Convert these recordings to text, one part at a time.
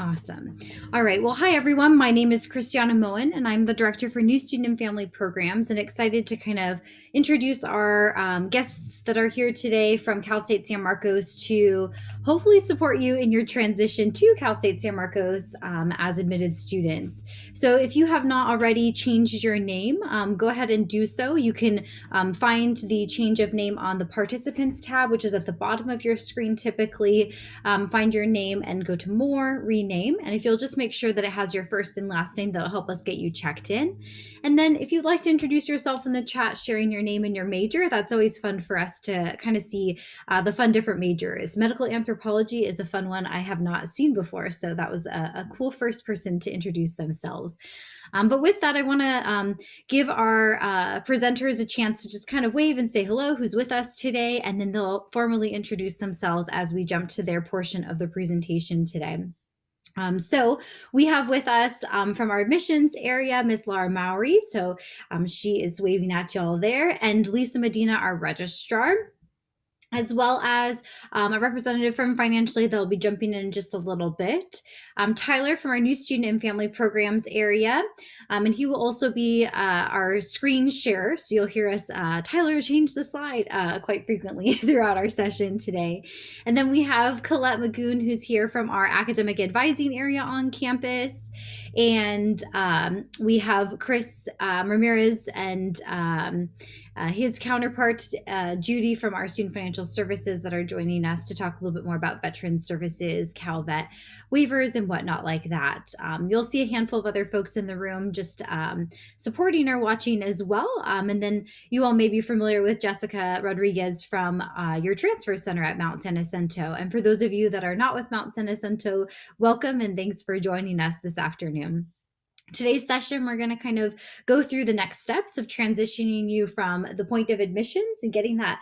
Awesome. All right. Well, hi, everyone. My name is Christiana Moen, and I'm the Director for New Student and Family Programs, and excited to kind of introduce our guests that are here today from Cal State San Marcos to hopefully support you in your transition to Cal State San Marcos as admitted students. So if you have not already changed your name, go ahead and do so. You can find the change of name on the Participants tab, which is at the bottom of your screen typically. Find your name and go to More, Rename. And if you'll just make sure that it has your first and last name, that'll help us get you checked in. And then if you'd like to introduce yourself in the chat, sharing your name and your major, that's always fun for us to kind of see the fun different majors. Medical anthropology is a fun one I have not seen before. So that was a cool first person to introduce themselves. But with that, I want to give our presenters a chance to just kind of wave and say hello, who's with us today, and then they'll formally introduce themselves as we jump to their portion of the presentation today. So we have with us from our admissions area, Ms. Laura Mowry. So she is waving at y'all there, and Lisa Medina, our registrar, as well as a representative from Financially. They'll be jumping in just a little bit. Tyler from our New Student and Family Programs area, and he will also be our screen sharer. So you'll hear us, Tyler, change the slide quite frequently throughout our session today. And then we have Colette Magoon, who's here from our academic advising area on campus. And we have Chris Ramirez and his counterpart, Judy from our Student Financial Services, that are joining us to talk a little bit more about Veterans Services, CalVet waivers, and whatnot like that. You'll see a handful of other folks in the room just supporting or watching as well. And then you all may be familiar with Jessica Rodriguez from your Transfer Center at Mount San Jacinto. And for those of you that are not with Mount San Jacinto, welcome and thanks for joining us this afternoon. Today's session, we're going to kind of go through the next steps of transitioning you from the point of admissions and getting that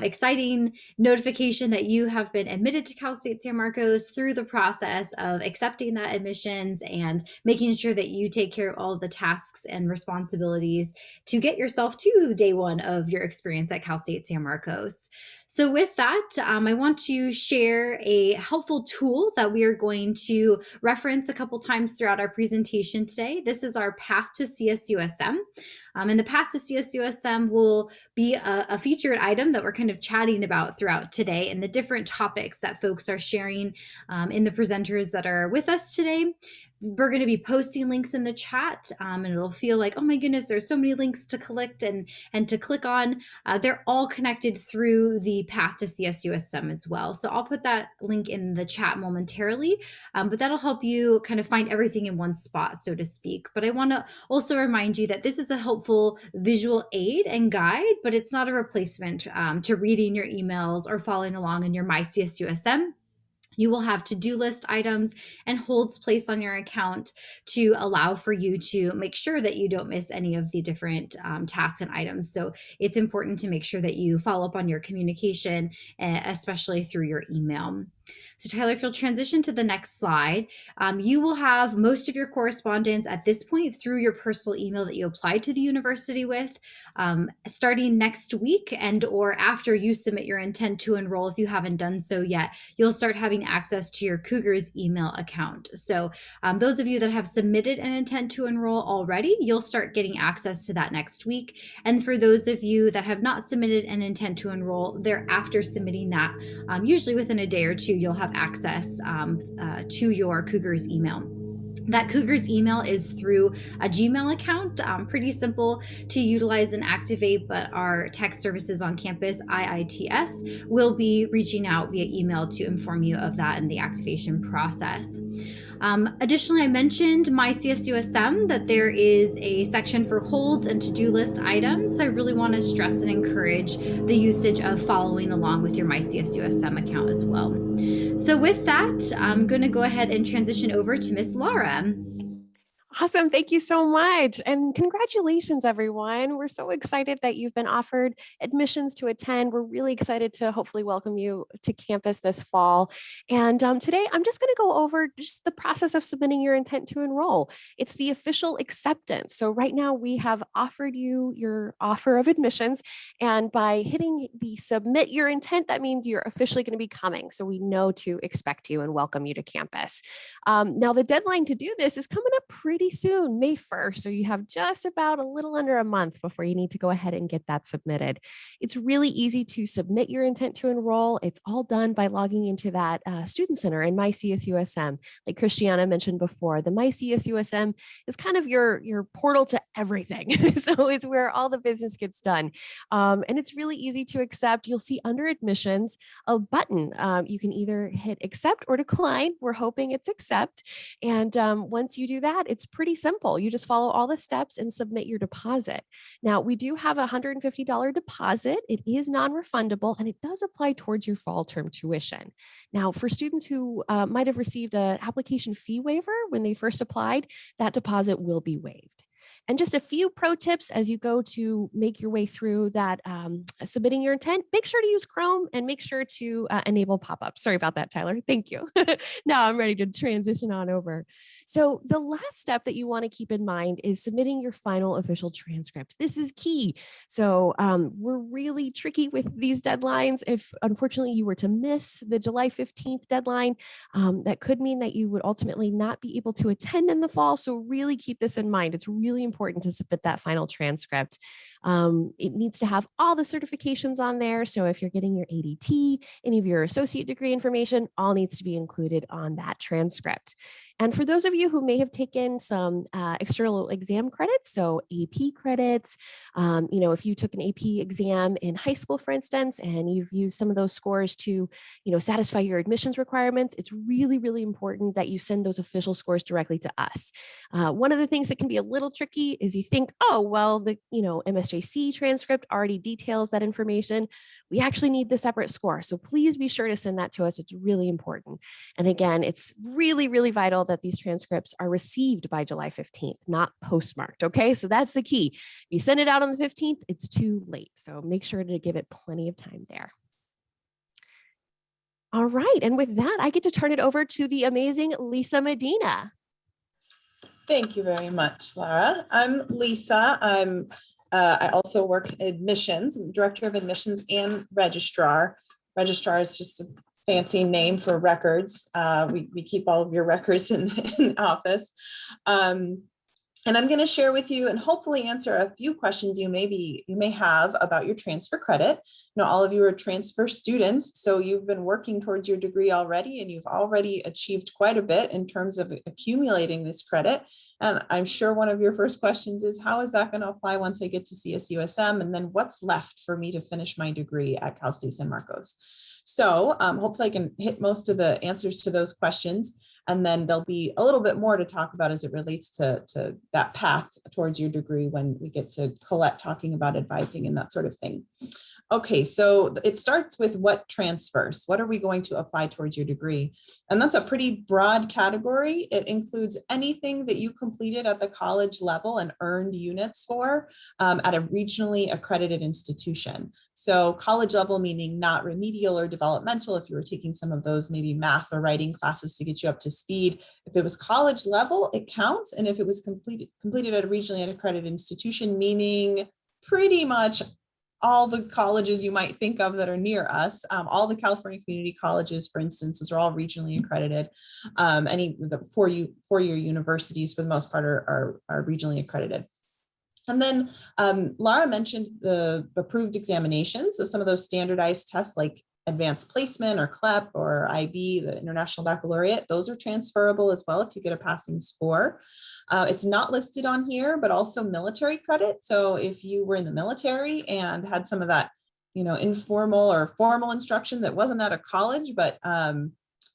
exciting notification that you have been admitted to Cal State San Marcos, through the process of accepting that admissions and making sure that you take care of all of the tasks and responsibilities to get yourself to day one of your experience at Cal State San Marcos. So with that, I want to share a helpful tool that we are going to reference a couple times throughout our presentation today. This is our Path to CSUSM. And the Path to CSUSM will be a featured item that we're kind of chatting about throughout today, and the different topics that folks are sharing in the presenters that are with us today. We're going to be posting links in the chat, and it'll feel like, oh my goodness, there's so many links to collect and to click on. They're all connected through the Path to CSUSM as well. So I'll put that link in the chat momentarily, but that'll help you kind of find everything in one spot, so to speak. But I want to also remind you that this is a helpful visual aid and guide, but it's not a replacement to reading your emails or following along in your MyCSUSM. You will have to-do list items and holds placed on your account to allow for you to make sure that you don't miss any of the different tasks and items. So it's important to make sure that you follow up on your communication, especially through your email. So Tyler, if you'll transition to the next slide, you will have most of your correspondence at this point through your personal email that you applied to the university with. Starting next week and or after you submit your intent to enroll, if you haven't done so yet, you'll start having access to your Cougars email account. So those of you that have submitted an intent to enroll already, you'll start getting access to that next week. And for those of you that have not submitted an intent to enroll, thereafter submitting that, usually within a day or two, you'll have access to your Cougars email. That Cougars email is through a Gmail account, pretty simple to utilize and activate, but our tech services on campus, IITS, will be reaching out via email to inform you of that and the activation process. Additionally, I mentioned MyCSUSM, that there is a section for holds and to-do list items. So I really want to stress and encourage the usage of following along with your MyCSUSM account as well. So with that, I'm going to go ahead and transition over to Miss Laura. Awesome. Thank you so much. And congratulations, everyone. We're so excited that you've been offered admissions to attend. We're really excited to hopefully welcome you to campus this fall. And today, I'm just going to go over just the process of submitting your intent to enroll. It's the official acceptance. So, right now, we have offered you your offer of admissions. And by hitting the submit your intent, that means you're officially going to be coming. So, we know to expect you and welcome you to campus. Now, the deadline to do this is coming up pretty soon, May 1st. So you have just about a little under a month before you need to go ahead and get that submitted. It's really easy to submit your intent to enroll. It's all done by logging into that Student Center in MyCSUSM. Like Christiana mentioned before, the MyCSUSM is kind of your portal to everything. So it's where all the business gets done. And it's really easy to accept. You'll see under admissions a button. You can either hit accept or decline. We're hoping it's accept. And once you do that, it's pretty simple. You just follow all the steps and submit your deposit. Now, we do have a $150 deposit. It is non-refundable and it does apply towards your fall term tuition. Now, for students who might have received an application fee waiver when they first applied, that deposit will be waived. And just a few pro tips as you go to make your way through that submitting your intent. Make sure to use Chrome and make sure to enable pop-ups. Sorry about that, Tyler. Thank you. Now I'm ready to transition on over. So the last step that you want to keep in mind is submitting your final official transcript. This is key. So we're really tricky with these deadlines. If unfortunately you were to miss the July 15th deadline, that could mean that you would ultimately not be able to attend in the fall. So really keep this in mind. It's really important to submit that final transcript. It needs to have all the certifications on there. So if you're getting your ADT, any of your associate degree information, all needs to be included on that transcript. And for those of you who may have taken some external exam credits, so AP credits, if you took an AP exam in high school, for instance, and you've used some of those scores to, satisfy your admissions requirements, it's really, really important that you send those official scores directly to us. One of the things that can be a little tricky is you think, oh, well, the, MSJC transcript already details that information. We actually need the separate score. So please be sure to send that to us. It's really important. And again, it's really, really vital that these transcripts are received by July 15th, not postmarked. Okay. So that's the key. If you send it out on the 15th, it's too late. So make sure to give it plenty of time there. All right. And with that, I get to turn it over to the amazing Lisa Medina. Thank you very much, Lara. I'm Lisa. I also work in admissions. I'm director of admissions and registrar. Registrar is just a fancy name for records. We keep all of your records in office. And I'm going to share with you and hopefully answer a few questions you may have about your transfer credit. All of you are transfer students, so you've been working towards your degree already, and you've already achieved quite a bit in terms of accumulating this credit. And I'm sure one of your first questions is, how is that going to apply once I get to CSUSM? And then what's left for me to finish my degree at Cal State San Marcos? So hopefully I can hit most of the answers to those questions. And then there'll be a little bit more to talk about as it relates to that path towards your degree when we get to Colette talking about advising and that sort of thing. Okay, so it starts with what transfers. What are we going to apply towards your degree? And that's a pretty broad category. It includes anything that you completed at the college level and earned units for at a regionally accredited institution. So college level meaning not remedial or developmental. If you were taking some of those maybe math or writing classes to get you up to speed, if it was college level, it counts. And if it was completed at a regionally accredited institution, meaning pretty much all the colleges you might think of that are near us, all the California community colleges, for instance, those are all regionally accredited. Any of the four-year universities, for the most part, are regionally accredited. And then Lara mentioned the approved examinations. So some of those standardized tests like advanced placement or CLEP or IB, the International Baccalaureate, those are transferable as well if you get a passing score. It's not listed on here, but also military credit. So if you were in the military and had some of that, informal or formal instruction that wasn't at a college, but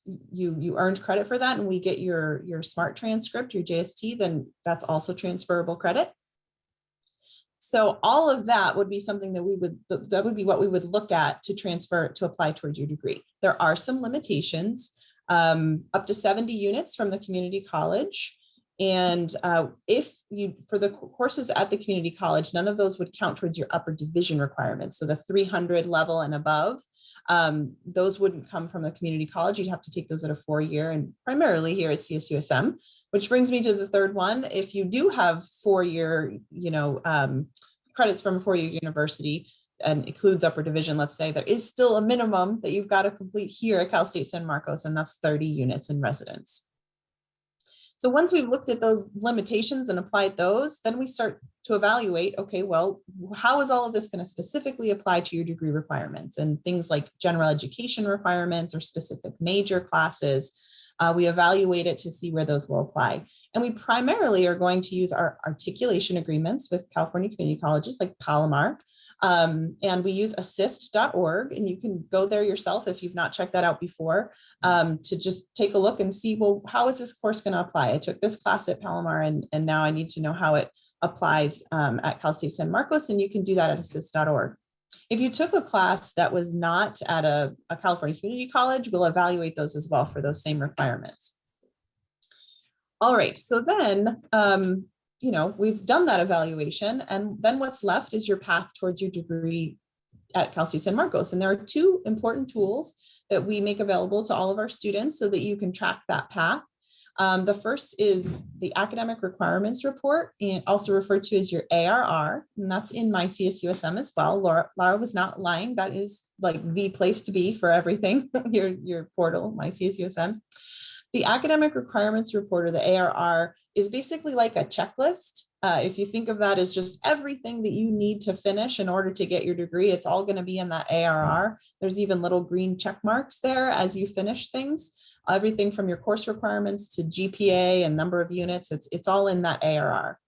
you earned credit for that, and we get your SMART transcript, your JST, then that's also transferable credit. So all of that would be something that would be what we would look at to apply towards your degree. There are some limitations, up to 70 units from the community college. And if you, for the courses at the community college, none of those would count towards your upper division requirements. So the 300 level and above, those wouldn't come from the community college. You'd have to take those at a 4-year, and primarily here at CSUSM, which brings me to the third one. If you do have 4-year, credits from a 4-year university, and includes upper division, let's say, there is still a minimum that you've got to complete here at Cal State San Marcos, and that's 30 units in residence. So once we've looked at those limitations and applied those, then we start to evaluate, okay, well, how is all of this going to specifically apply to your degree requirements and things like general education requirements or specific major classes? We evaluate it to see where those will apply. And we primarily are going to use our articulation agreements with California community colleges like Palomar. And we use assist.org, and you can go there yourself if you've not checked that out before, to just take a look and see, well, how is this course going to apply? I took this class at Palomar, and now I need to know how it applies at Cal State San Marcos, and you can do that at assist.org. If you took a class that was not at a California community college, we'll evaluate those as well for those same requirements. All right, so then, we've done that evaluation, and then what's left is your path towards your degree at Cal State San Marcos. And there are 2 important tools that we make available to all of our students so that you can track that path. The first is the Academic Requirements Report, and also referred to as your ARR, and that's in my CSUSM as well. Laura was not lying. That is like the place to be for everything, your portal, my CSUSM. The Academic Requirements Report, or the ARR, is basically like a checklist. If you think of that as just everything that you need to finish in order to get your degree, it's all going to be in that ARR. There's even little green check marks there as you finish things. Everything from your course requirements to GPA and number of units, it's all in that ARR.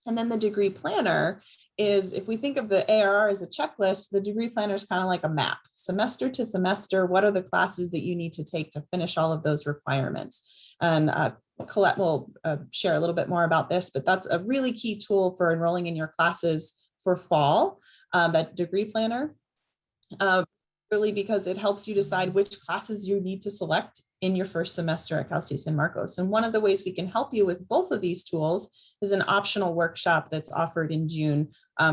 And then the degree planner is, if we think of the ARR as a checklist, the degree planner is kind of like a map. Semester to semester, what are the classes that you need to take to finish all of those requirements? And Colette will share a little bit more about this, but that's a really key tool for enrolling in your classes for fall, that degree planner. Really, because it helps you decide which classes you need to select in your first semester at Cal State San Marcos. And one of the ways we can help you with both of these tools is an optional workshop that's offered in June,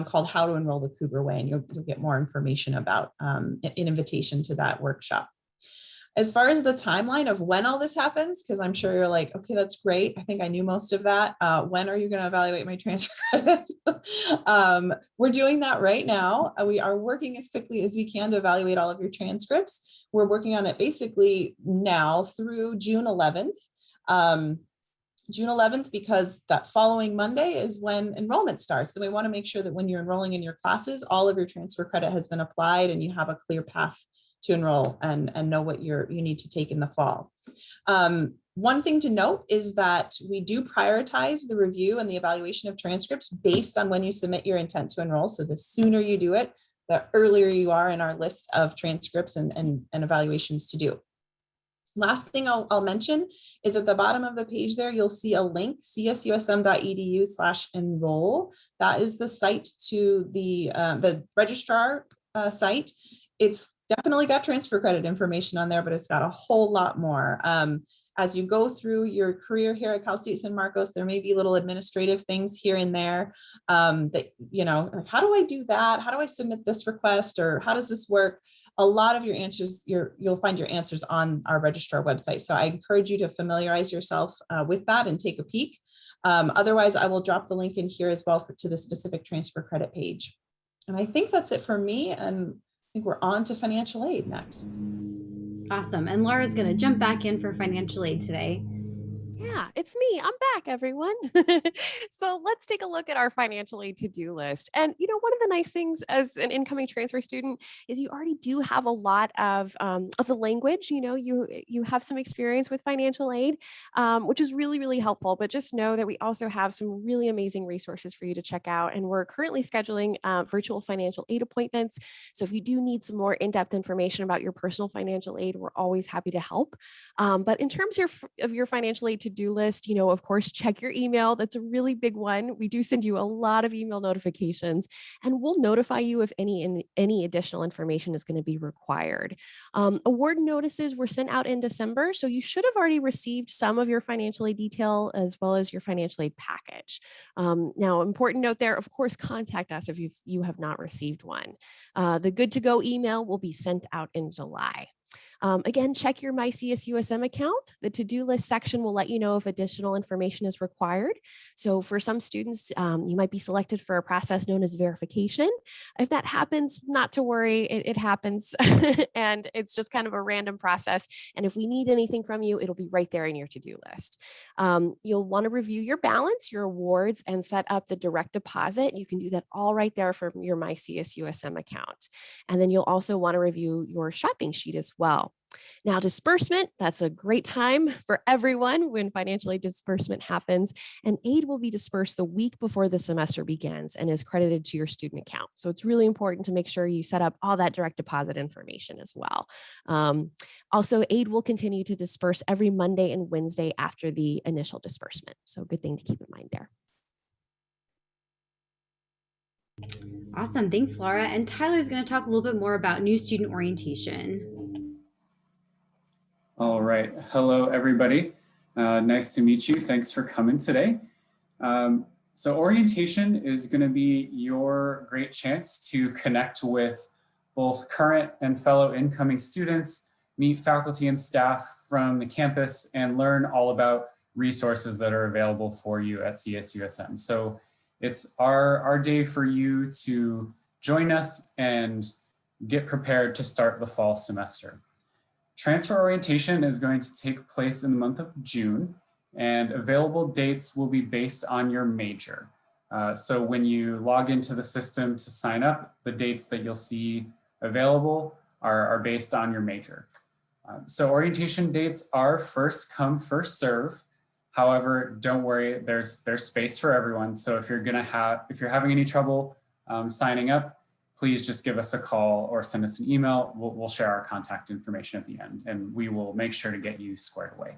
called How to Enroll the Cougar Way. And you'll get more information about an invitation to that workshop. As far as the timeline of when all this happens, because I'm sure you're like, okay, that's great. I think I knew most of that. When are you going to evaluate my transfer credits? We're doing that right now. We are working as quickly as we can to evaluate all of your transcripts. We're working on it basically now through June 11th. June 11th, because that following Monday is when enrollment starts. So we want to make sure that when you're enrolling in your classes, all of your transfer credit has been applied and you have a clear path to enroll and know what you need to take in the fall. One thing to note is that we do prioritize the review and the evaluation of transcripts based on when you submit your intent to enroll. So the sooner you do it, the earlier you are in our list of transcripts and evaluations to do. Last thing I'll mention is at the bottom of the page there, you'll see a link, csusm.edu/enroll. That is the site to the registrar site. It's definitely got transfer credit information on there, but it's got a whole lot more. As you go through your career here at Cal State San Marcos, there may be little administrative things here and there that, like, how do I do that? How do I submit this request? Or how does this work? A lot of your answers, you'll find your answers on our registrar website. So I encourage you to familiarize yourself with that and take a peek. Otherwise, I will drop the link in here as well to the specific transfer credit page. And I think that's it for me. And I think we're on to financial aid next. Awesome. And Laura's going to jump back in for financial aid today. Yeah, it's me. I'm back, everyone. So let's take a look at our financial aid to-do list. And, one of the nice things as an incoming transfer student is you already do have a lot of the language. You have some experience with financial aid, which is really, really helpful. But just know that we also have some really amazing resources for you to check out. And we're currently scheduling virtual financial aid appointments. So if you do need some more in-depth information about your personal financial aid, we're always happy to help. But in terms of your financial aid to to-do list, of course, check your email. That's a really big one. We do send you a lot of email notifications, and we'll notify you if any additional information is going to be required. Award notices were sent out in December, so you should have already received some of your financial aid detail as well as your financial aid package. Now, important note there, of course, contact us if you have not received one. The good to go email will be sent out in July. Again, check your MyCSUSM account. The to-do list section will let you know if additional information is required. So for some students, you might be selected for a process known as verification. If that happens, not to worry, it happens. And it's just kind of a random process. And if we need anything from you, it'll be right there in your to-do list. You'll want to review your balance, your awards, and set up the direct deposit. You can do that all right there from your MyCSUSM account. And then you'll also want to review your shopping sheet as well. Now, disbursement, that's a great time for everyone when financial aid disbursement happens, and aid will be dispersed the week before the semester begins and is credited to your student account. So it's really important to make sure you set up all that direct deposit information as well. Also, aid will continue to disperse every Monday and Wednesday after the initial disbursement. So good thing to keep in mind there. Awesome. Thanks, Laura. And Tyler's going to talk a little bit more about new student orientation. All right. Hello, everybody. Nice to meet you. Thanks for coming today. So orientation is going to be your great chance to connect with both current and fellow incoming students, meet faculty and staff from the campus, and learn all about resources that are available for you at CSUSM. So it's our day for you to join us and get prepared to start the fall semester. Transfer orientation is going to take place in the month of June, and available dates will be based on your major. So when you log into the system to sign up, the dates that you'll see available are based on your major. So orientation dates are first come, first serve. However, don't worry, there's space for everyone. So if you're having any trouble signing up, please just give us a call or send us an email. We'll share our contact information at the end, and we will make sure to get you squared away.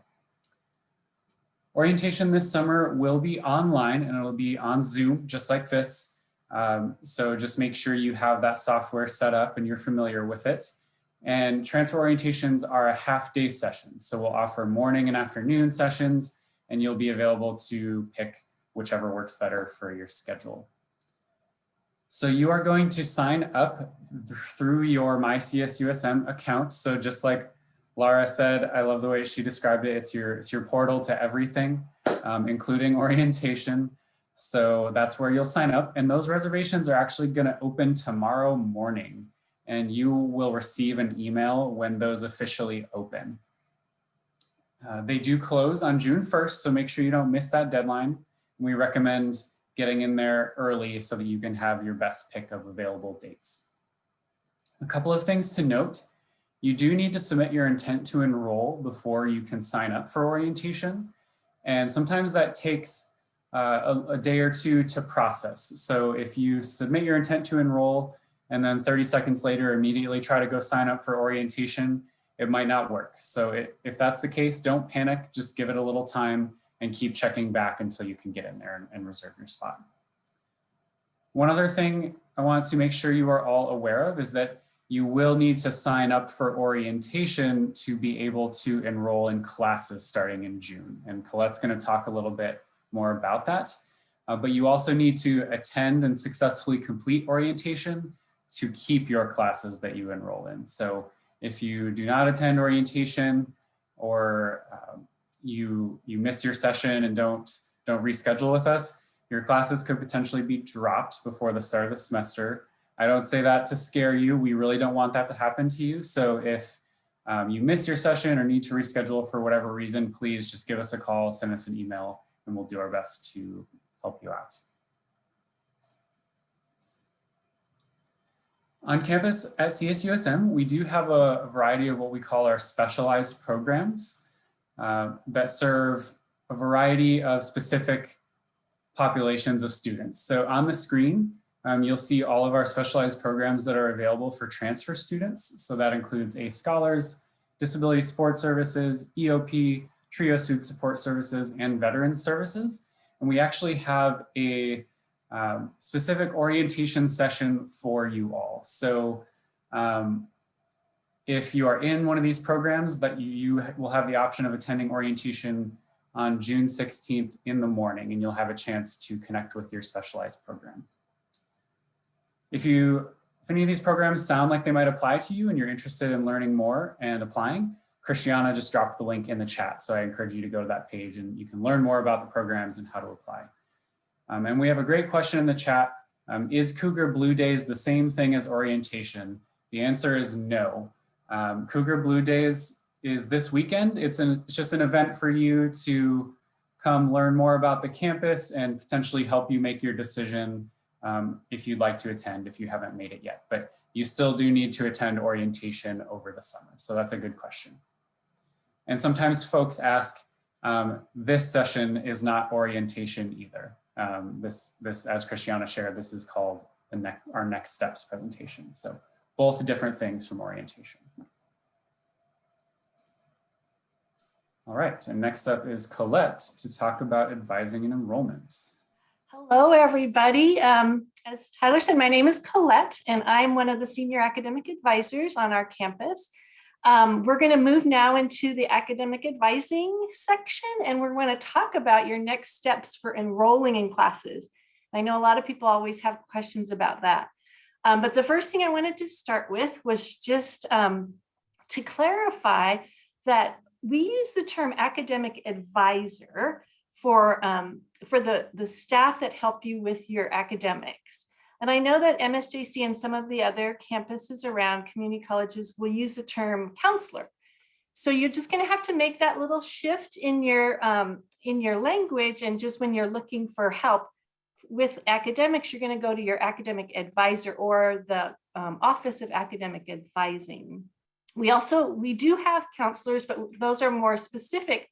Orientation this summer will be online, and it'll be on Zoom, just like this. So just make sure you have that software set up and you're familiar with it. And transfer orientations are a half-day session. So we'll offer morning and afternoon sessions, and you'll be available to pick whichever works better for your schedule. So you are going to sign up through your MyCSUSM account. So just like Laura said, I love the way she described it. It's your portal to everything, including orientation. So that's where you'll sign up. And those reservations are actually going to open tomorrow morning, and you will receive an email when those officially open. They do close on June 1st, so make sure you don't miss that deadline. We recommend getting in there early so that you can have your best pick of available dates. A couple of things to note: you do need to submit your intent to enroll before you can sign up for orientation. And sometimes that takes a day or two to process. So if you submit your intent to enroll and then 30 seconds later immediately try to go sign up for orientation, it might not work. So if that's the case, don't panic, just give it a little time and keep checking back until you can get in there and reserve your spot. One other thing I want to make sure you are all aware of is that you will need to sign up for orientation to be able to enroll in classes starting in June. And Colette's going to talk a little bit more about that. But you also need to attend and successfully complete orientation to keep your classes that you enroll in. So if you do not attend orientation, or you miss your session and don't reschedule with us, your classes could potentially be dropped before the start of the semester. I don't say that to scare you. We really don't want that to happen to you. So if you miss your session or need to reschedule for whatever reason, please just give us a call, send us an email, and we'll do our best to help you out. On campus at CSUSM, we do have a variety of what we call our specialized programs that serve a variety of specific populations of students. So on the screen, you'll see all of our specialized programs that are available for transfer students. So that includes ACE Scholars, Disability Support Services, EOP, Trio Suit Support Services, and Veteran Services. And we actually have a specific orientation session for you all. So if you are in one of these programs, that you will have the option of attending orientation on June 16th in the morning, and you'll have a chance to connect with your specialized program. If any of these programs sound like they might apply to you and you're interested in learning more and applying, Christiana just dropped the link in the chat. So I encourage you to go to that page and you can learn more about the programs and how to apply. And we have a great question in the chat. Is Cougar Blue Days the same thing as orientation? The answer is no. Cougar Blue Days is this weekend. It's just an event for you to come learn more about the campus and potentially help you make your decision if you'd like to attend, if you haven't made it yet. But you still do need to attend orientation over the summer. So that's a good question. And sometimes folks ask, this session is not orientation either. This, as Christiana shared, this is called our next steps presentation. So both different things from orientation. All right, and next up is Colette to talk about advising and enrollments. Hello, everybody. As Tyler said, my name is Colette, and I'm one of the senior academic advisors on our campus. We're going to move now into the academic advising section, and we're going to talk about your next steps for enrolling in classes. I know a lot of people always have questions about that. But the first thing I wanted to start with was just to clarify that we use the term academic advisor for the staff that help you with your academics. And I know that MSJC and some of the other campuses around community colleges will use the term counselor. So you're just going to have to make that little shift in your language, and just when you're looking for help with academics, you're going to go to your academic advisor or the Office of Academic Advising. We do have counselors, but those are more specific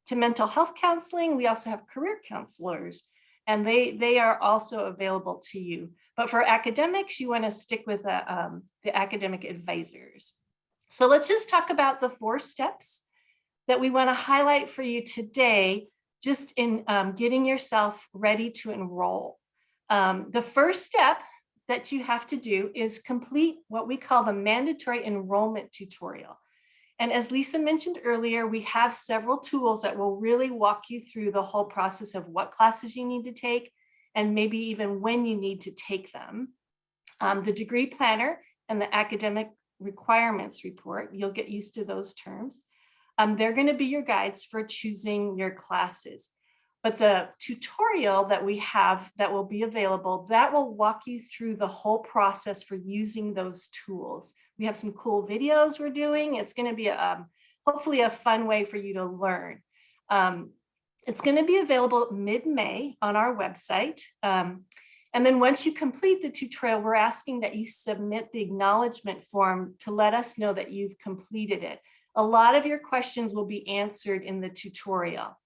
to mental health counseling. We also have career counselors, and they are also available to you. But for academics, you want to stick with the academic advisors. So let's just talk about the 4 steps that we want to highlight for you today, just in getting yourself ready to enroll. The first step that you have to do is complete what we call the mandatory enrollment tutorial. And as Lisa mentioned earlier, we have several tools that will really walk you through the whole process of what classes you need to take, and maybe even when you need to take them. The degree planner and the academic requirements report, you'll get used to those terms. They're going to be your guides for choosing your classes. But the tutorial that we have that will be available, that will walk you through the whole process for using those tools. We have some cool videos we're doing. It's going to be hopefully a fun way for you to learn. It's going to be available mid-May on our website. And then once you complete the tutorial, we're asking that you submit the acknowledgement form to let us know that you've completed it. A lot of your questions will be answered in the tutorial.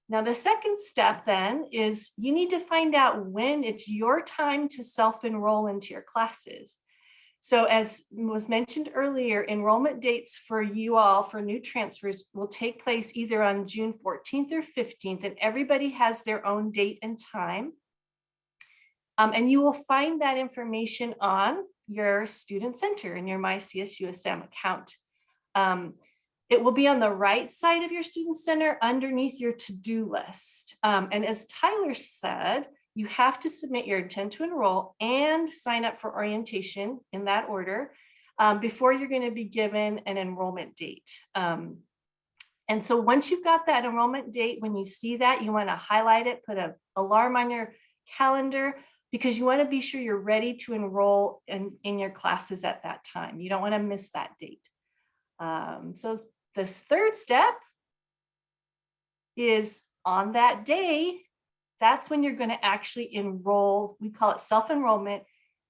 Now, the second step then is you need to find out when it's your time to self-enroll into your classes. So as was mentioned earlier, enrollment dates for you all for new transfers will take place either on June 14th or 15th, and everybody has their own date and time. And you will find that information on your student center in your MyCSUSM account. It will be on the right side of your student center underneath your to-do list. And as Tyler said, you have to submit your intent to enroll and sign up for orientation in that order before you're going to be given an enrollment date. And so once you've got that enrollment date, when you see that, you want to highlight it, put an alarm on your calendar, because you want to be sure you're ready to enroll in your classes at that time. You don't want to miss that date. So this third step is on that day, that's when you're going to actually enroll. We call it self-enrollment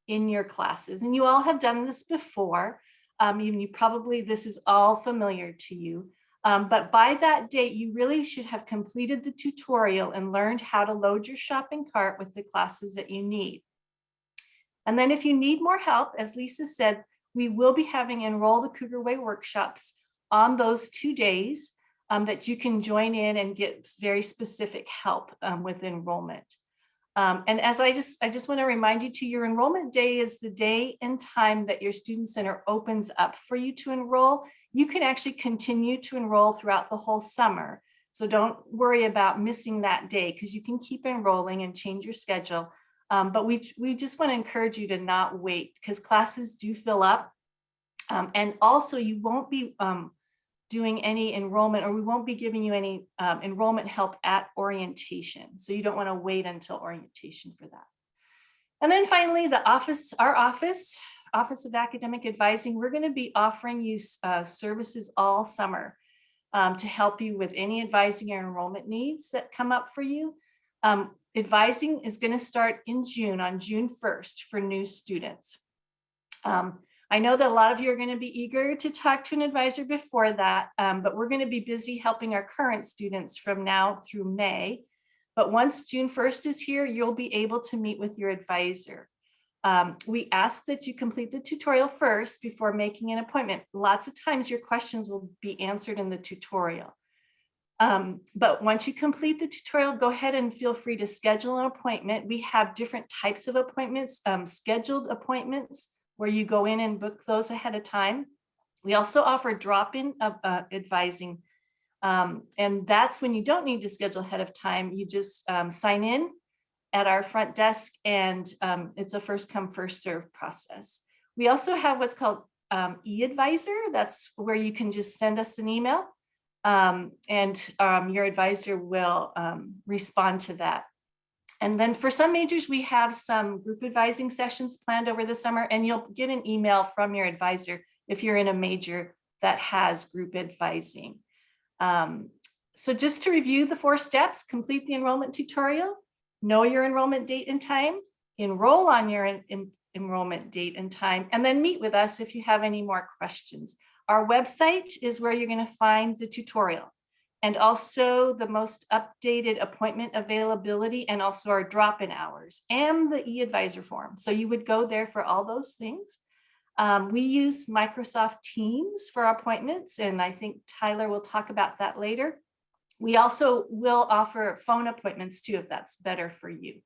in your classes. And you all have done this before. This is all familiar to you. But by that date, you really should have completed the tutorial and learned how to load your shopping cart with the classes that you need. And then if you need more help, as Lisa said, we will be having Enroll the Cougar Way workshops on those 2 days. that you can join in and get very specific help with enrollment. And as I just want to remind you too, your enrollment day is the day and time that your student center opens up for you to enroll. You can actually continue to enroll throughout the whole summer. So don't worry about missing that day, because you can keep enrolling and change your schedule. But we just want to encourage you to not wait, because classes do fill up. And also you won't be doing any enrollment, or we won't be giving you any enrollment help at orientation. So you don't want to wait until orientation for that. And then finally, our Office of Academic Advising, we're going to be offering you services all summer to help you with any advising or enrollment needs that come up for you. Advising is going to start in June, on June 1st for new students. I know that a lot of you are going to be eager to talk to an advisor before that, but we're going to be busy helping our current students from now through May. But once June 1st is here, you'll be able to meet with your advisor. We ask that you complete the tutorial first before making an appointment. Lots of times your questions will be answered in the tutorial. But once you complete the tutorial, go ahead and feel free to schedule an appointment. We have different types of appointments, scheduled appointments, where you go in and book those ahead of time. We also offer drop-in advising. And that's when you don't need to schedule ahead of time. You just sign in at our front desk, and it's a first come, first serve process. We also have what's called e-advisor. That's where you can just send us an email and your advisor will respond to that. And then for some majors, we have some group advising sessions planned over the summer, and you'll get an email from your advisor if you're in a major that has group advising. So just to review the 4 steps: complete the enrollment tutorial, know your enrollment date and time, enroll on your enrollment date and time, and then meet with us if you have any more questions. Our website is where you're going to find the tutorial, and also the most updated appointment availability, and also our drop-in hours and the e-advisor form. So you would go there for all those things. We use Microsoft Teams for our appointments, and I think Tyler will talk about that later. We also will offer phone appointments too, if that's better for you.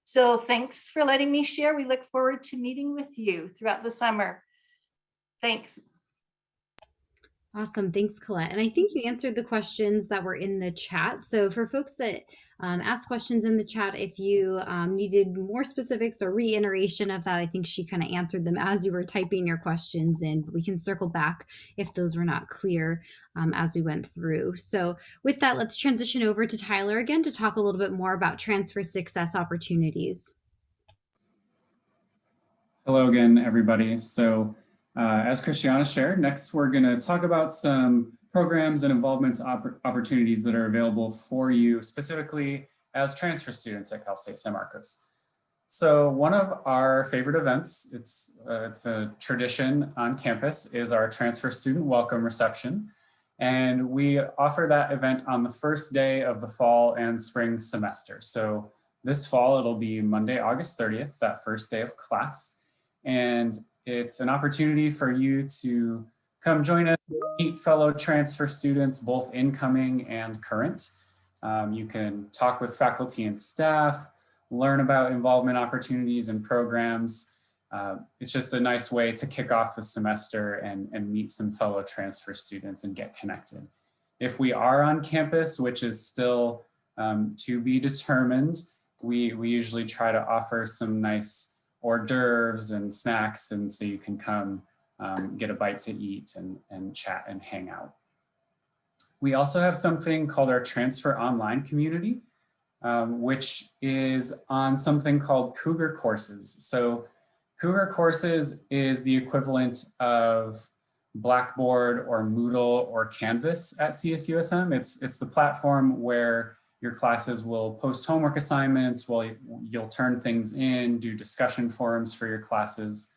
So thanks for letting me share. We look forward to meeting with you throughout the summer. Thanks. Awesome. Thanks, Colette. And I think you answered the questions that were in the chat. So for folks that asked questions in the chat, if you needed more specifics or reiteration of that, I think she kind of answered them as you were typing your questions, and we can circle back if those were not clear as we went through. So with that, let's transition over to Tyler again to talk a little bit more about transfer success opportunities. Hello again, everybody. So as Christiana shared, next we're going to talk about some programs and involvement opportunities that are available for you specifically as transfer students at Cal State San Marcos. So one of our favorite events, it's a tradition on campus, is our transfer student welcome reception. And we offer that event on the first day of the fall and spring semester. So this fall, it'll be Monday, August 30th, that first day of class. And it's an opportunity for you to come join us, meet fellow transfer students, both incoming and current. You can talk with faculty and staff, learn about involvement opportunities and programs. It's just a nice way to kick off the semester and meet some fellow transfer students and get connected. If we are on campus, which is still to be determined, we usually try to offer some nice hors d'oeuvres and snacks, and so you can come get a bite to eat and chat and hang out. We also have something called our Transfer Online community, which is on something called Cougar Courses. So Cougar Courses is the equivalent of Blackboard or Moodle or Canvas at CSUSM. It's the platform where your classes will post homework assignments, you'll turn things in, do discussion forums for your classes.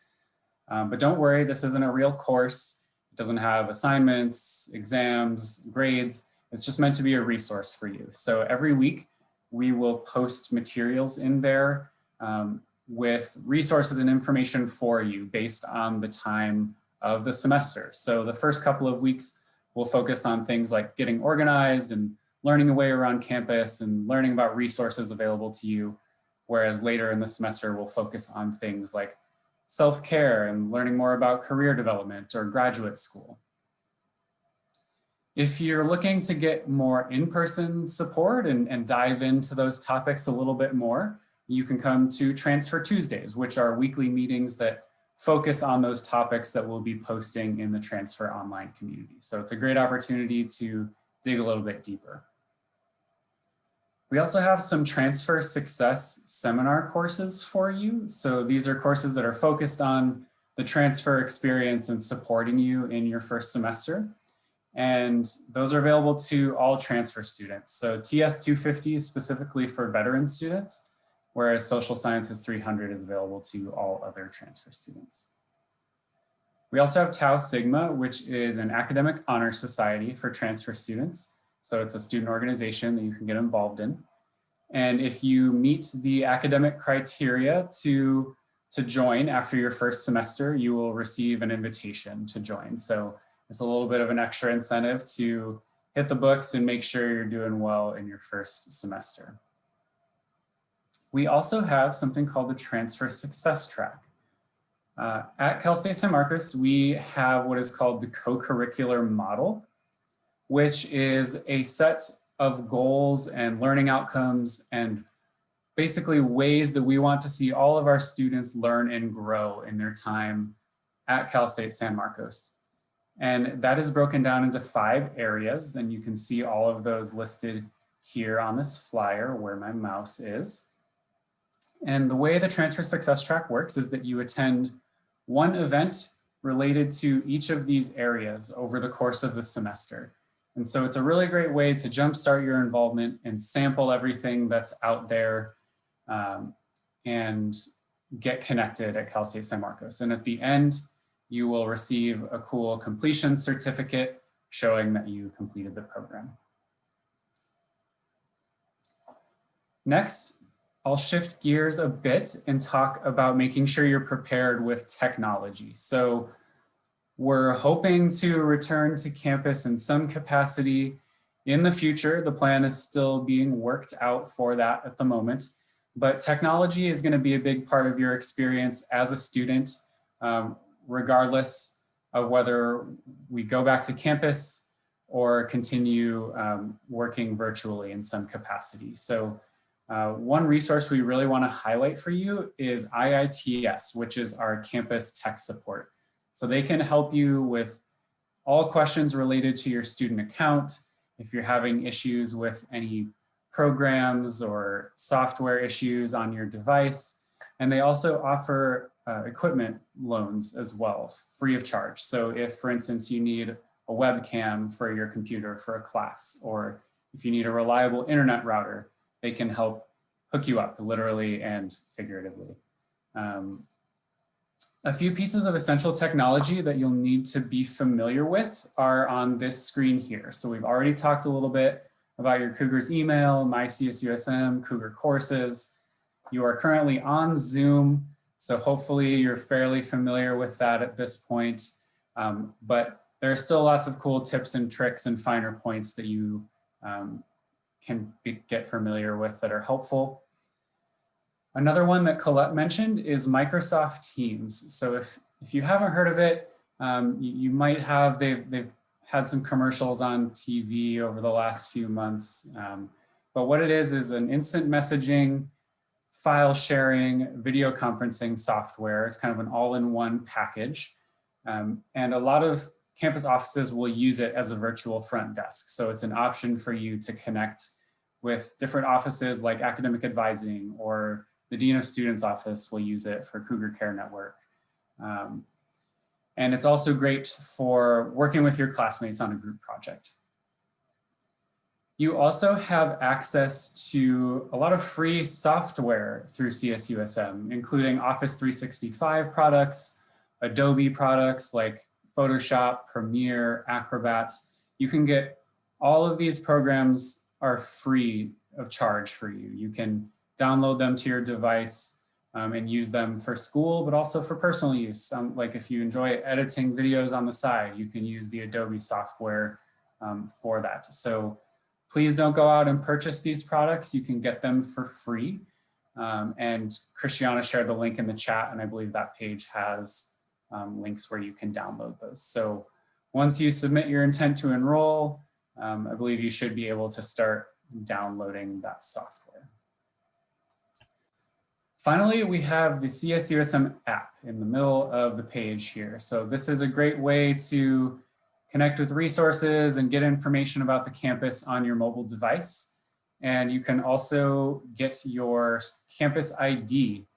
But don't worry, this isn't a real course. It doesn't have assignments, exams, grades. It's just meant to be a resource for you. So every week we will post materials in there with resources and information for you based on the time of the semester. So the first couple of weeks will focus on things like getting organized and learning a way around campus and learning about resources available to you. Whereas later in the semester, we'll focus on things like self-care and learning more about career development or graduate school. If you're looking to get more in-person support and dive into those topics a little bit more, you can come to Transfer Tuesdays, which are weekly meetings that focus on those topics that we'll be posting in the Transfer Online community. So it's a great opportunity to dig a little bit deeper. We also have some Transfer Success seminar courses for you. So these are courses that are focused on the transfer experience and supporting you in your first semester. And those are available to all transfer students. So TS 250 is specifically for veteran students, whereas Social Sciences 300 is available to all other transfer students. We also have Tau Sigma, which is an academic honor society for transfer students. So it's a student organization that you can get involved in. And if you meet the academic criteria to join after your first semester, you will receive an invitation to join. So it's a little bit of an extra incentive to hit the books and make sure you're doing well in your first semester. We also have something called the Transfer Success Track. At Cal State San Marcos, we have what is called the co-curricular model, which is a set of goals and learning outcomes and basically ways that we want to see all of our students learn and grow in their time at Cal State San Marcos. And that is broken down into 5 areas. Then you can see all of those listed here on this flyer where my mouse is. And the way the Transfer Success Track works is that you attend one event related to each of these areas over the course of the semester. And so it's a really great way to jumpstart your involvement and sample everything that's out there and get connected at Cal State San Marcos. And at the end, you will receive a cool completion certificate showing that you completed the program. Next, I'll shift gears a bit and talk about making sure you're prepared with technology. So we're hoping to return to campus in some capacity in the future. The plan is still being worked out for that at the moment, but technology is going to be a big part of your experience as a student, regardless of whether we go back to campus or continue working virtually in some capacity. So one resource we really want to highlight for you is IITS, which is our campus tech support. So they can help you with all questions related to your student account. If you're having issues with any programs or software issues on your device. And they also offer equipment loans as well, free of charge. So if, for instance, you need a webcam for your computer for a class, or if you need a reliable internet router, they can help hook you up literally and figuratively. A few pieces of essential technology that you'll need to be familiar with are on this screen here. So we've already talked a little bit about your Cougars email, MyCSUSM, Cougar courses. You are currently on Zoom, so hopefully you're fairly familiar with that at this point. But there are still lots of cool tips and tricks and finer points that you can get familiar with that are helpful. Another one that Colette mentioned is Microsoft Teams. So if you haven't heard of it, you might have, they've had some commercials on TV over the last few months. But what it is an instant messaging, file sharing, video conferencing software. It's kind of an all-in-one package. And a lot of campus offices will use it as a virtual front desk. So it's an option for you to connect with different offices like academic advising, or the Dean of Students office will use it for Cougar Care Network. And it's also great for working with your classmates on a group project. You also have access to a lot of free software through CSUSM, including Office 365 products, Adobe products like Photoshop, Premiere, Acrobat. You can get all of these programs are free of charge for you. You can download them to your device and use them for school, but also for personal use. Like if you enjoy editing videos on the side, you can use the Adobe software for that. So please don't go out and purchase these products. You can get them for free. And Christiana shared the link in the chat, and I believe that page has links where you can download those. So once you submit your intent to enroll, I believe you should be able to start downloading that software. Finally, we have the CSUSM app in the middle of the page here. So this is a great way to connect with resources and get information about the campus on your mobile device. And you can also get your campus ID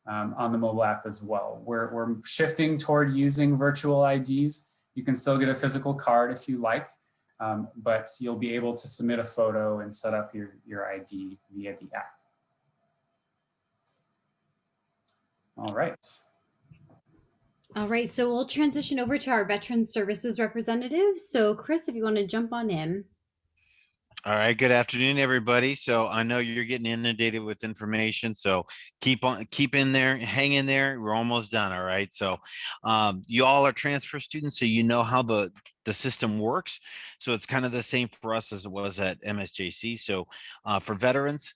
on the mobile app as well. We're shifting toward using virtual IDs. You can still get a physical card if you like, but you'll be able to submit a photo and set up your ID via the app. All right. All right, so we'll transition over to our Veterans Services representative. So Chris, if you want to jump on in. All right, good afternoon, everybody. So I know you're getting inundated with information, so keep in there, hang in there. We're almost done. All right. So you all are transfer students, so you know how the system works. So it's kind of the same for us as it was at MSJC. So for veterans,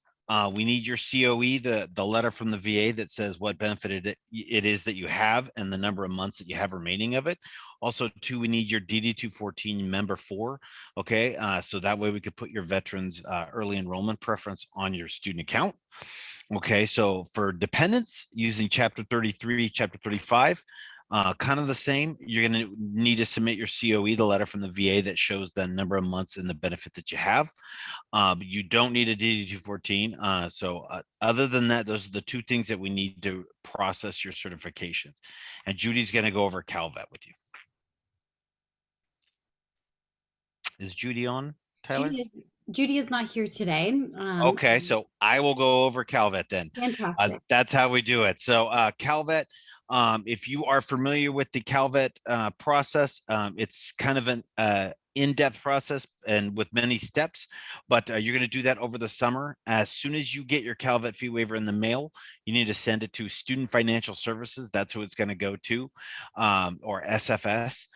we need your COE, the letter from the VA that says what benefit it is that you have and the number of months that you have remaining of it. Also, too, we need your DD-214 member 4. Okay, so that way we could put your veterans early enrollment preference on your student account. Okay, so for dependents using Chapter 33, Chapter 35, kind of the same. You're going to need to submit your COE, the letter from the VA that shows the number of months and the benefit that you have. You don't need a DD-214. So other than that, those are the two things that we need to process your certifications. And Judy's going to go over CalVet with you. Is Judy on, Tyler? Judy is not here today. Okay, so I will go over CalVet then. Fantastic. That's how we do it. So CalVet, if you are familiar with the CalVet process, it's kind of an in-depth process and with many steps, but you're going to do that over the summer. As soon as you get your CalVet fee waiver in the mail, you need to send it to Student Financial Services. That's who it's going to go to, or SFS.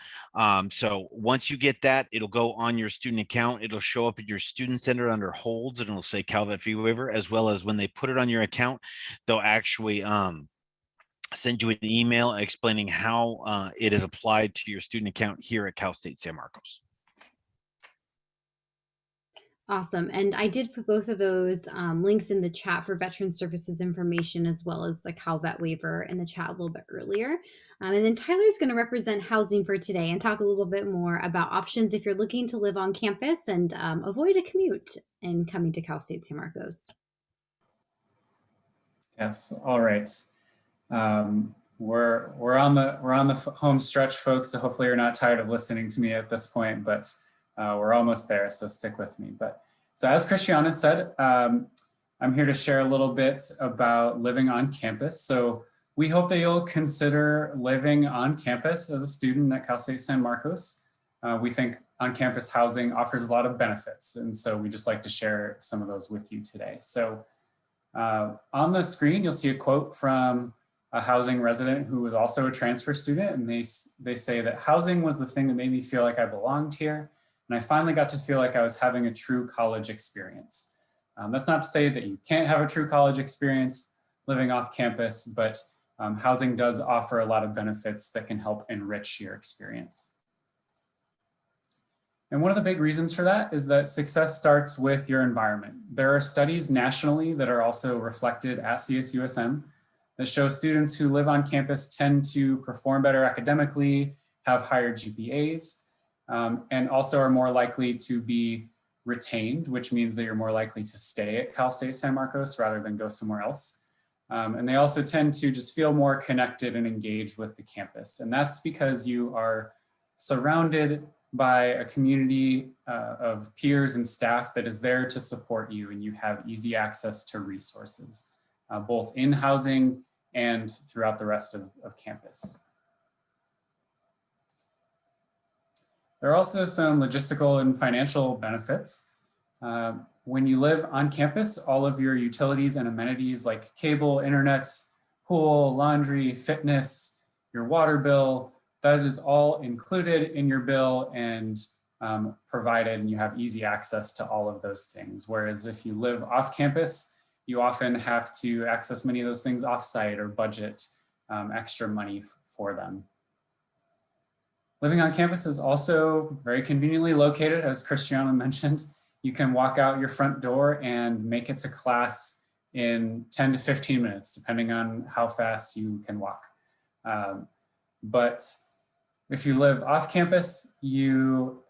So once you get that, it'll go on your student account. It'll show up at your student center under holds, and it'll say CalVet fee waiver, as well as when they put it on your account, they'll actually send you an email explaining how it is applied to your student account here at Cal State San Marcos. Awesome. And I did put both of those links in the chat for Veterans Services information, as well as the CalVet waiver in the chat a little bit earlier. And then Tyler's going to represent housing for today and talk a little bit more about options if you're looking to live on campus and avoid a commute in coming to Cal State San Marcos. Yes. All right. We're on the home stretch, folks. So hopefully you're not tired of listening to me at this point, but we're almost there, so stick with me. But so as Christiana said, I'm here to share a little bit about living on campus. So we hope that you'll consider living on campus as a student at Cal State San Marcos. We think on-campus housing offers a lot of benefits, and so we just like to share some of those with you today. So on the screen, you'll see a quote from a housing resident who was also a transfer student, and they say that housing was the thing that made me feel like I belonged here. And I finally got to feel like I was having a true college experience. That's not to say that you can't have a true college experience living off campus, but housing does offer a lot of benefits that can help enrich your experience. And one of the big reasons for that is that success starts with your environment. There are studies nationally that are also reflected at CSUSM that show students who live on campus tend to perform better academically, have higher GPAs, and also are more likely to be retained, which means that you're more likely to stay at Cal State San Marcos rather than go somewhere else. And they also tend to just feel more connected and engaged with the campus. And that's because you are surrounded by a community of peers and staff that is there to support you, and you have easy access to resources, both in housing and throughout the rest of campus. There are also some logistical and financial benefits. When you live on campus, all of your utilities and amenities like cable, internet, pool, laundry, fitness, your water bill, that is all included in your bill, and provided and you have easy access to all of those things. Whereas if you live off campus, you often have to access many of those things offsite or budget extra money for them. Living on campus is also very conveniently located, as Christiana mentioned. You can walk out your front door and make it to class in 10 to 15 minutes, depending on how fast you can walk. But if you live off campus, you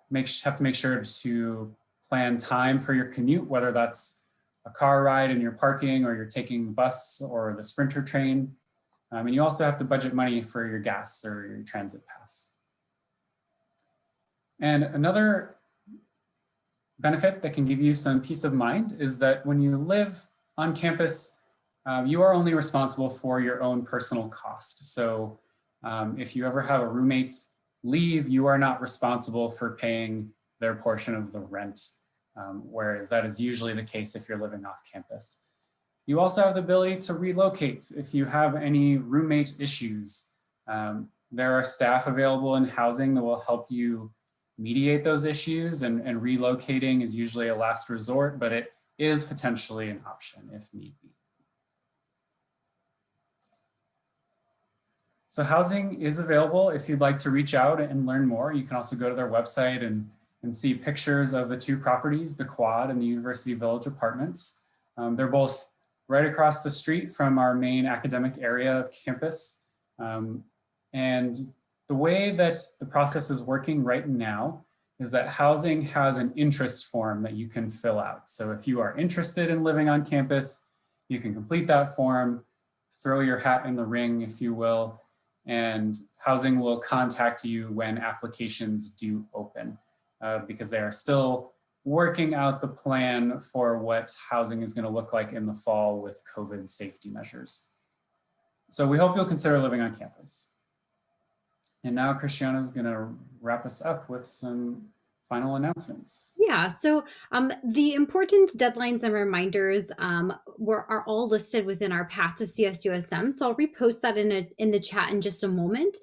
have to make sure to plan time for your commute, whether that's a car ride and you're parking, or you're taking the bus or the Sprinter train. And you also have to budget money for your gas or your transit pass. And another benefit that can give you some peace of mind is that when you live on campus, you are only responsible for your own personal cost. So if you ever have a roommate leave, you are not responsible for paying their portion of the rent, whereas that is usually the case if you're living off campus. You also have the ability to relocate if you have any roommate issues. There are staff available in housing that will help you mediate those issues, and relocating is usually a last resort, but it is potentially an option if need be. So housing is available if you'd like to reach out and learn more. You can also go to their website and see pictures of the two properties, the Quad and the University Village Apartments. They're both right across the street from our main academic area of campus. And the way that the process is working right now is that housing has an interest form that you can fill out. So if you are interested in living on campus, you can complete that form, throw your hat in the ring, if you will, and housing will contact you when applications do open, because they are still working out the plan for what housing is going to look like in the fall with COVID safety measures. So we hope you'll consider living on campus. And now Christiana is going to wrap us up with some final announcements. Yeah, so the important deadlines and reminders are all listed within our path to CSUSM. So I'll repost that in the chat in just a moment.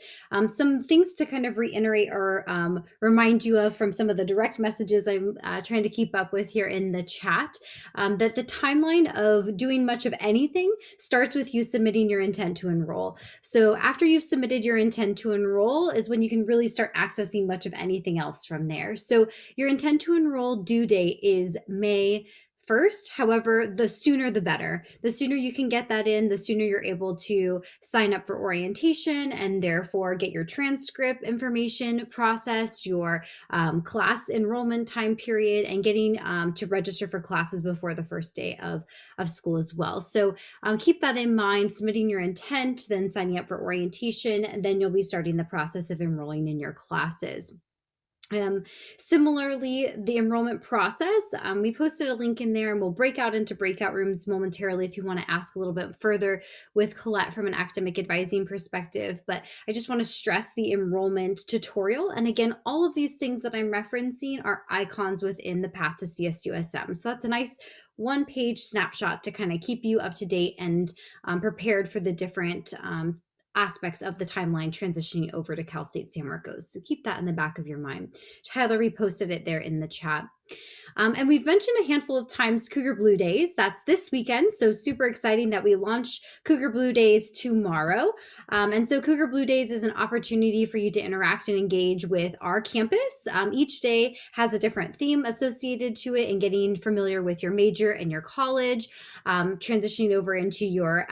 Some things to kind of reiterate or remind you of from some of the direct messages I'm trying to keep up with here in the chat, that the timeline of doing much of anything starts with you submitting your intent to enroll. So after you've submitted your intent to enroll is when you can really start accessing much of anything else from there. So your intent to enroll due date is May 1st. However, the sooner the better. The sooner you can get that in, the sooner you're able to sign up for orientation and therefore get your transcript information processed, your class enrollment time period, and getting to register for classes before the first day of school as well. So keep that in mind, submitting your intent, then signing up for orientation, and then you'll be starting the process of enrolling in your classes. Similarly, the enrollment process, we posted a link in there, and we'll break out into breakout rooms momentarily if you want to ask a little bit further with Colette from an academic advising perspective. But I just want to stress the enrollment tutorial. And again, all of these things that I'm referencing are icons within the path to CSUSM. So that's a nice one-page snapshot to kind of keep you up to date and prepared for the different aspects of the timeline transitioning over to Cal State San Marcos. So keep that in the back of your mind. Tyler reposted it there in the chat. And we've mentioned a handful of times Cougar Blue Days. That's this weekend. So super exciting that we launch Cougar Blue Days tomorrow. And so Cougar Blue Days is an opportunity for you to interact and engage with our campus. Each day has a different theme associated to it, and getting familiar with your major and your college, transitioning over into your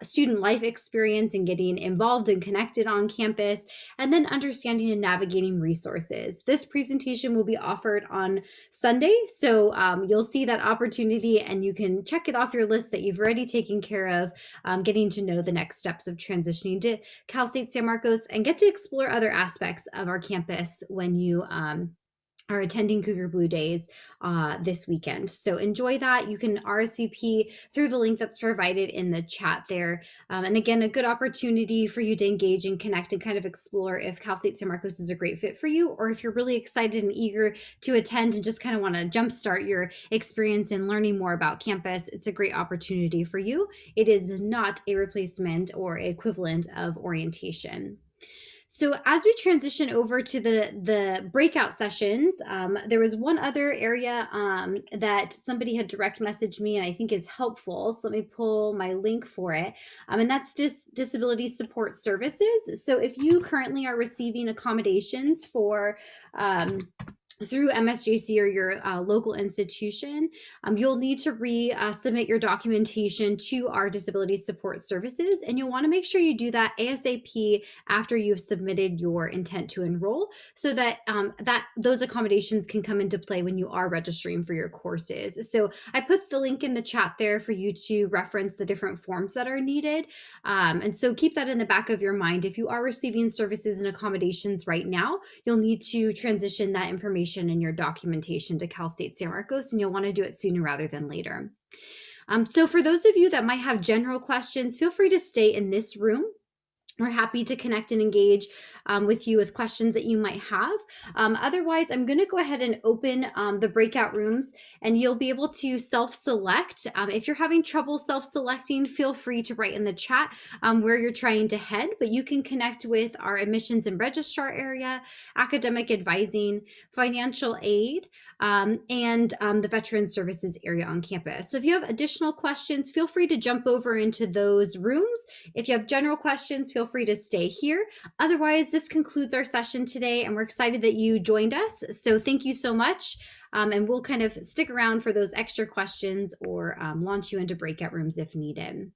student life experience and getting involved and connected on campus, and then understanding and navigating resources. This presentation will be offered on Sunday. So you'll see that opportunity and you can check it off your list that you've already taken care of, getting to know the next steps of transitioning to Cal State San Marcos, and get to explore other aspects of our campus when you are attending Cougar Blue Days this weekend. So enjoy that. You can RSVP through the link that's provided in the chat there. And again, a good opportunity for you to engage and connect and kind of explore if Cal State San Marcos is a great fit for you, or if you're really excited and eager to attend and just kind of want to jumpstart your experience in learning more about campus. It's a great opportunity for you. It is not a replacement or equivalent of orientation. So as we transition over to the breakout sessions, there was one other area that somebody had direct messaged me and I think is helpful. So let me pull my link for it. And that's disability support services. So if you currently are receiving accommodations for through MSJC or your local institution, you'll need to resubmit your documentation to our disability support services, and you'll want to make sure you do that ASAP after you've submitted your intent to enroll, so that those accommodations can come into play when you are registering for your courses. So I put the link in the chat there for you to reference the different forms that are needed, and so keep that in the back of your mind. If you are receiving services and accommodations right now, you'll need to transition that information in your documentation to Cal State San Marcos, and you'll want to do it sooner rather than later. So for those of you that might have general questions, feel free to stay in this room. We're happy to connect and engage with you with questions that you might have. Otherwise, I'm going to go ahead and open the breakout rooms, and you'll be able to self-select. If you're having trouble self-selecting, feel free to write in the chat where you're trying to head, but you can connect with our admissions and registrar area, academic advising, financial aid, and the veteran services area on campus. So if you have additional questions, feel free to jump over into those rooms. If you have general questions, feel free to stay here. Otherwise, this concludes our session today, and we're excited that you joined us. So thank you so much. And we'll kind of stick around for those extra questions or launch you into breakout rooms if needed.